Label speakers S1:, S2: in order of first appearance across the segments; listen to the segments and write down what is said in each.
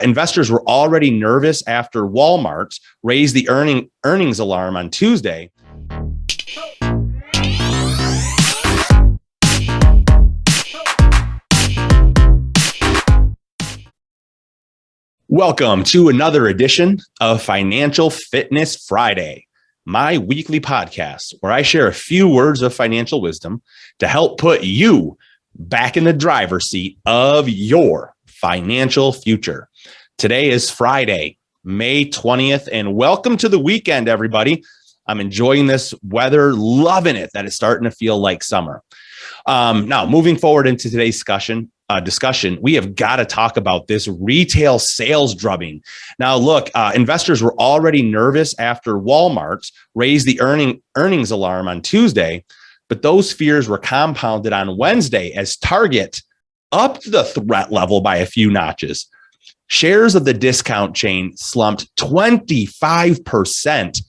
S1: Investors were already nervous after Walmart raised the earnings alarm on Tuesday. Welcome to another edition of Financial Fitness Friday, my weekly podcast where I share a few words of financial wisdom to help put you back in the driver's seat of your financial future. Today is Friday, May 20th, and welcome to the weekend, everybody. I'm enjoying this weather, loving it, that it's starting to feel like summer. Now, moving forward into today's discussion, we have got to talk about this retail sales drubbing. Now, look, investors were already nervous after Walmart raised the earnings alarm on Tuesday, but those fears were compounded on Wednesday as Target upped the threat level by a few notches. Shares of the discount chain slumped 25%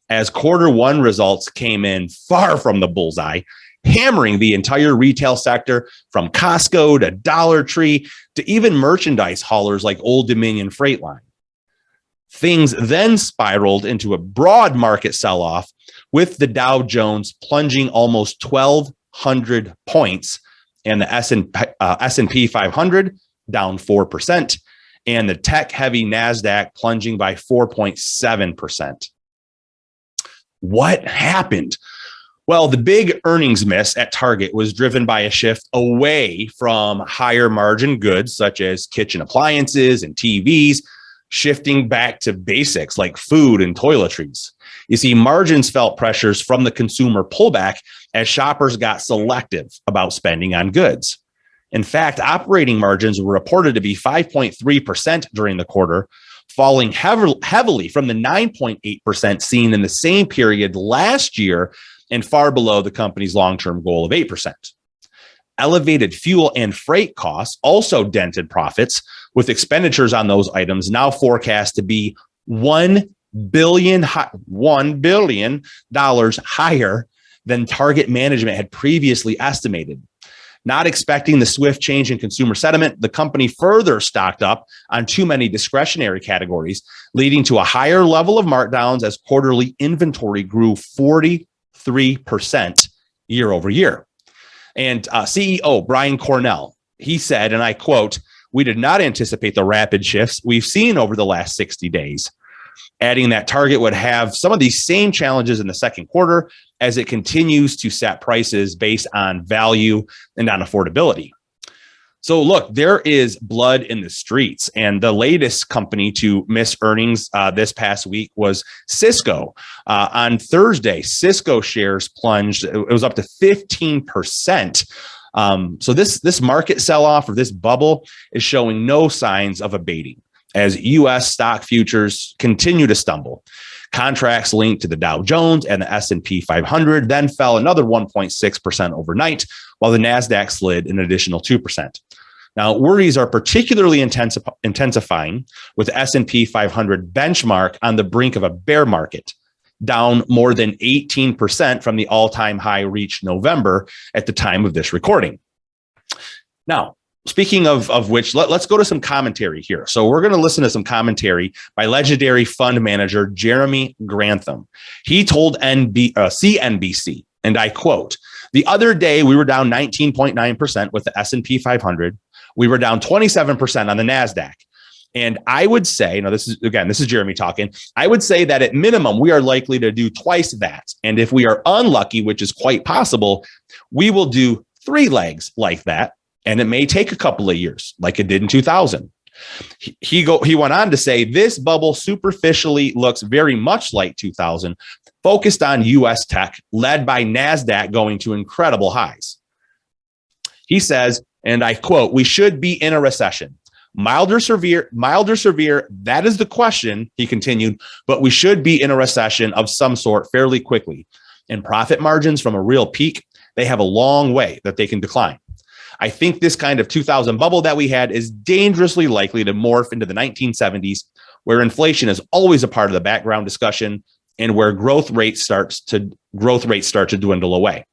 S1: as quarter one results came in far from the bullseye, hammering the entire retail sector from Costco to Dollar Tree to even merchandise haulers like Old Dominion Freight Line. Things then spiraled into a broad market sell-off, with the Dow Jones plunging almost 1,200 points and the S&P 500 down 4%, and the tech-heavy Nasdaq plunging by 4.7%. What happened? Well, the big earnings miss at Target was driven by a shift away from higher margin goods such as kitchen appliances and TVs, shifting back to basics like food and toiletries. You see, margins felt pressures from the consumer pullback as shoppers got selective about spending on goods. In fact, operating margins were reported to be 5.3% during the quarter, falling heavily from the 9.8% seen in the same period last year and far below the company's long-term goal of 8%. Elevated fuel and freight costs also dented profits, with expenditures on those items now forecast to be $1 billion higher than Target management had previously estimated. Not expecting the swift change in consumer sentiment, the company further stocked up on too many discretionary categories, leading to a higher level of markdowns as quarterly inventory grew 43% year over year. And CEO Brian Cornell, he said, and I quote, "We did not anticipate the rapid shifts we've seen over the last 60 days. Adding that Target would have some of these same challenges in the second quarter as it continues to set prices based on value and on affordability." So look, there is blood in the streets, and the latest company to miss earnings this past week was Cisco. On Thursday, Cisco shares plunged. It was up to 15%. So this market sell-off or this bubble is showing no signs of abating as U.S. stock futures continue to stumble. Contracts linked to the Dow Jones and the S&P 500 then fell another 1.6% overnight, while the Nasdaq slid an additional 2%. Now, worries are particularly intensifying with the S&P 500 benchmark on the brink of a bear market, down more than 18% from the all-time high reached November at the time of this recording. Now, speaking of which, let's go to some commentary here. So we're going to listen to some commentary by legendary fund manager Jeremy Grantham. He told CNBC, and I quote, "The other day we were down 19.9% with the S&P 500. We were down 27% on the Nasdaq. And I would say, this is Jeremy talking. I would say that at minimum, we are likely to do twice that. And if we are unlucky, which is quite possible, we will do 3 legs like that. And it may take a couple of years, like it did in 2000. He went on to say, "This bubble superficially looks very much like 2000, focused on U.S. tech, led by Nasdaq going to incredible highs." He says, and I quote, "We should be in a recession. Mild or severe, that is the question," he continued, "but we should be in a recession of some sort fairly quickly. And profit margins from a real peak, they have a long way that they can decline. I think this kind of 2000 bubble that we had is dangerously likely to morph into the 1970s, where inflation is always a part of the background discussion and where growth rates start to dwindle away."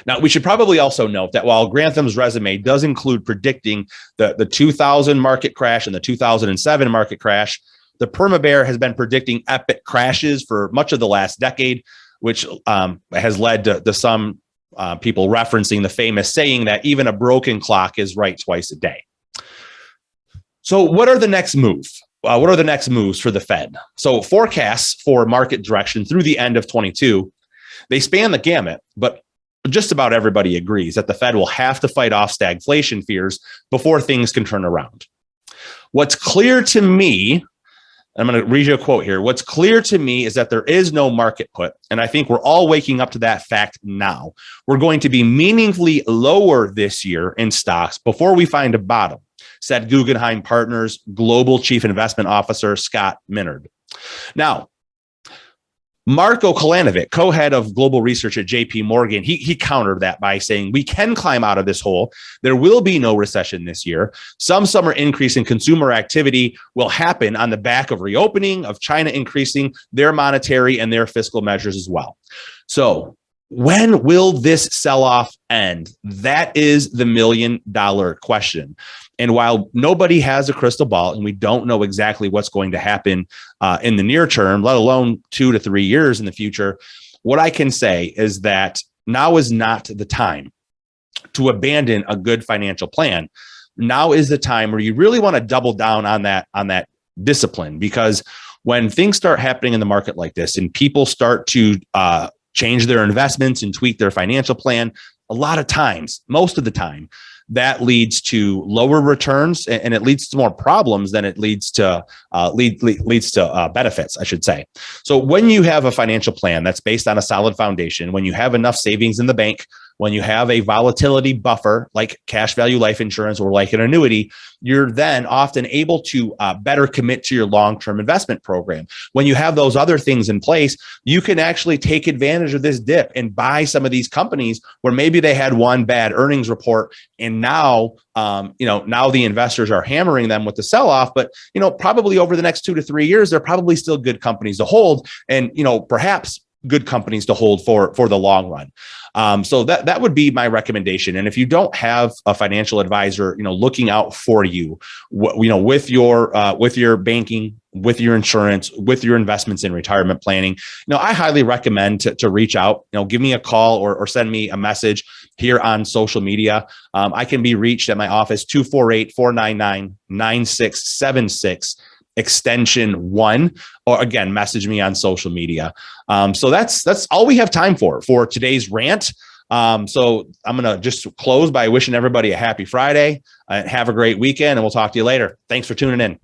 S1: Now, we should probably also note that while Grantham's resume does include predicting the 2000 market crash and the 2007 market crash, the Perma Bear has been predicting epic crashes for much of the last decade, which has led to some people referencing the famous saying that even a broken clock is right twice a day. So what are the next moves? What are the next moves for the Fed? So forecasts for market direction through the end of 22, they span the gamut, but just about everybody agrees that the Fed will have to fight off stagflation fears before things can turn around. What's clear to me, I'm going to read you a quote here. What's clear to me is that there is no market put, and I think we're all waking up to that fact now. We're going to be meaningfully lower this year in stocks before we find a bottom, said Guggenheim Partners Global Chief Investment Officer Scott Minard. Now, Marko Kolanovic, co-head of global research at JP Morgan, he countered that by saying, we can climb out of this hole. There will be no recession this year. Some summer increase in consumer activity will happen on the back of reopening, of China increasing their monetary and their fiscal measures as well. So when will this sell-off end? That is the $1 million question. And while nobody has a crystal ball and we don't know exactly what's going to happen in the near term, let alone 2 to 3 years in the future, what I can say is that now is not the time to abandon a good financial plan. Now is the time where you really want to double down on that discipline, because when things start happening in the market like this and people start to change their investments and tweak their financial plan, a lot of times, most of the time, that leads to lower returns, and it leads to more problems than it leads to benefits, I should say. So when you have a financial plan that's based on a solid foundation, when you have enough savings in the bank, when you have a volatility buffer like cash value life insurance or like an annuity, you're then often able to better commit to your long-term investment program. When you have those other things in place, you can actually take advantage of this dip and buy some of these companies where maybe they had one bad earnings report, and now now the investors are hammering them with the sell-off. But probably over the next 2 to 3 years, they're probably still good companies to hold, and perhaps good companies to hold for the long run. So that would be my recommendation. And if you don't have a financial advisor, looking out for you, with your banking, with your insurance, with your investments in retirement planning, I highly recommend to reach out, give me a call or send me a message here on social media. I can be reached at my office, 248-499-9676. extension 1, or again, message me on social media. So that's all we have time for today's rant. So I'm going to just close by wishing everybody a happy Friday. Have a great weekend, and we'll talk to you later. Thanks for tuning in.